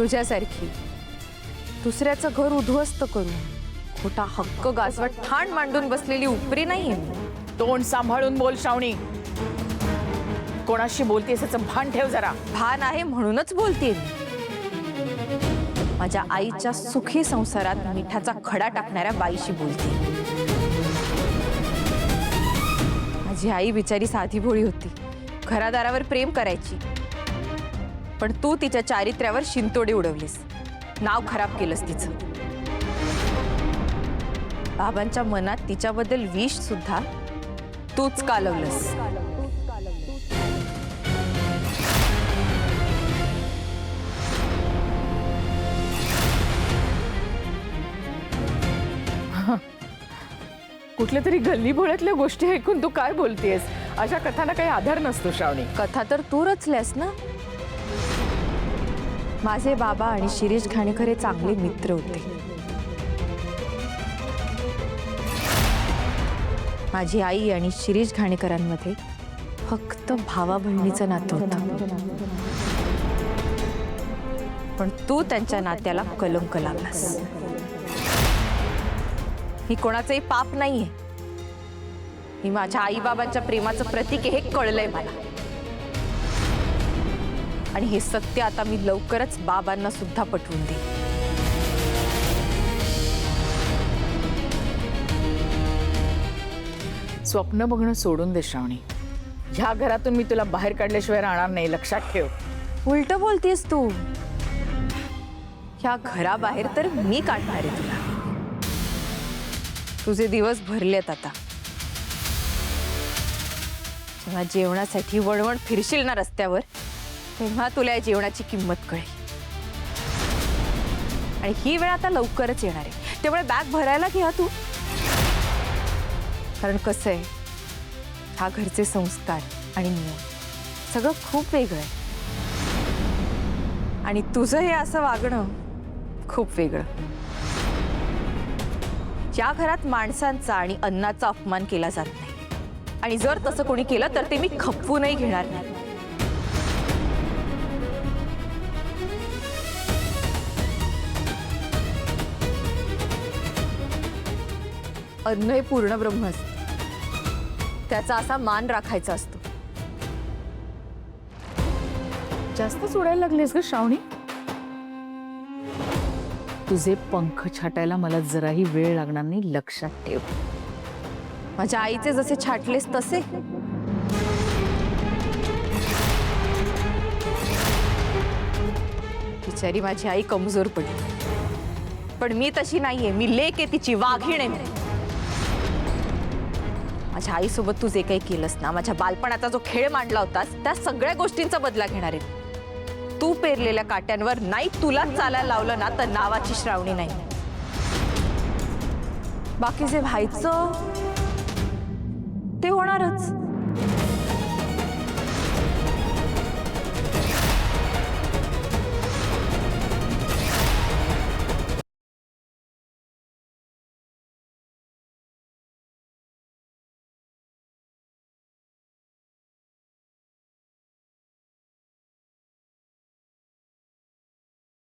तुझ्यासारखी दुसऱ्याचं घर उद्ध्वस्त करून खोटा हक्क गाजवत ठाण मांडून बसलेली उपरी नाहीये मी. तोंड सांभाळून बोल श्रावणी. कोणाशी बोलतेस याचं भान ठेव जरा. भान आहे म्हणूनच बोलतेय मी. माझ्या आईच्या सुखी संसारात मिठाचा खडा टाकणाऱ्या बाईशी बोलते. माझी आई बिचारी साधी भोळी होती, घरादारावर प्रेम करायची, पण तू तिच्या चारित्र्यावर शिंतोडे उडवलीस, नाव खराब केलंस तिचं. बाबांच्या मनात तिच्याबद्दल विष सुद्धा तूच कालवलंस. कुठल्या तरी गल्ली भोळ्यातल्या गोष्टी ऐकून तू काय बोलतेस? अशा कथांना काही आधार नसतो श्रावणी. कथा तर तू रचल्यास ना. माझे बाबा आणि शिरीष घाणेकर हे चांगले मित्र होते. माझी आई आणि शिरीष घाणेकरांमध्ये फक्त भावा बहिणीचं नातं होतं, पण तू त्यांच्या नात्याला कलंक लावलास. ही कोणाचंही पाप नाहीये, ही माझ्या आई बाबांच्या प्रेमाचं प्रतीक आहे, हे कळलंय मला. आणि हे सत्य आता मी लवकरच बाबांना सुद्धा पटवून दे. स्वप्न बघणं सोडून दे श्रावणी. ह्या घरातून मी तुला बाहेर काढल्याशिवाय राहणार नाही, लक्षात ठेव. उलट बोलतेस तू. ह्या घराबाहेर तर मी काढणार आहे तुला. तुझे दिवस भरलेत आता. जेव्हा जेवणासाठी वळवण फिरशील ना रस्त्यावर, तेव्हा तुला या जेवणाची किंमत कळेल. आणि ही वेळ आता लवकरच येणार आहे, त्यामुळे बॅग भरायला घ्या तू. कारण कसं आहे, हा घरचे संस्कार आणि नियम सगळं खूप वेगळं आहे, आणि तुझं हे असं वागणं खूप वेगळं. या घरात माणसांचा आणि अन्नाचा अपमान केला जात नाही, आणि जर तसं कोणी केलं तर ते मी खपवूनही घेणार नाही. अन्न हे पूर्ण ब्रह्म असतं, त्याचा असा मान राखायचा असतो. जास्तच उडायला लागलेस ग श्रावणी. तुझे पंख छाटायला मला जराही वेळ लागणार नाही, लक्षात ठेव. माझ्या आईचे जसे छाटलेस तसे. बिचारी माझी आई कमजोर पडली, पण मी तशी नाहीये. मी लेक आहे तिची, वाघीण आहे मी. माझ्या आईसोबत तू जे काही केलंस ना, माझ्या बालपणाचा जो खेळ मांडला होतास, त्या सगळ्या गोष्टींचा बदला घेणार आहे. तू पेरलेल्या काट्यांवर नाही तुला चालायला लावलं ना, तर नावाची श्रावणी नाही. बाकी जे व्हायचं ते होणारच.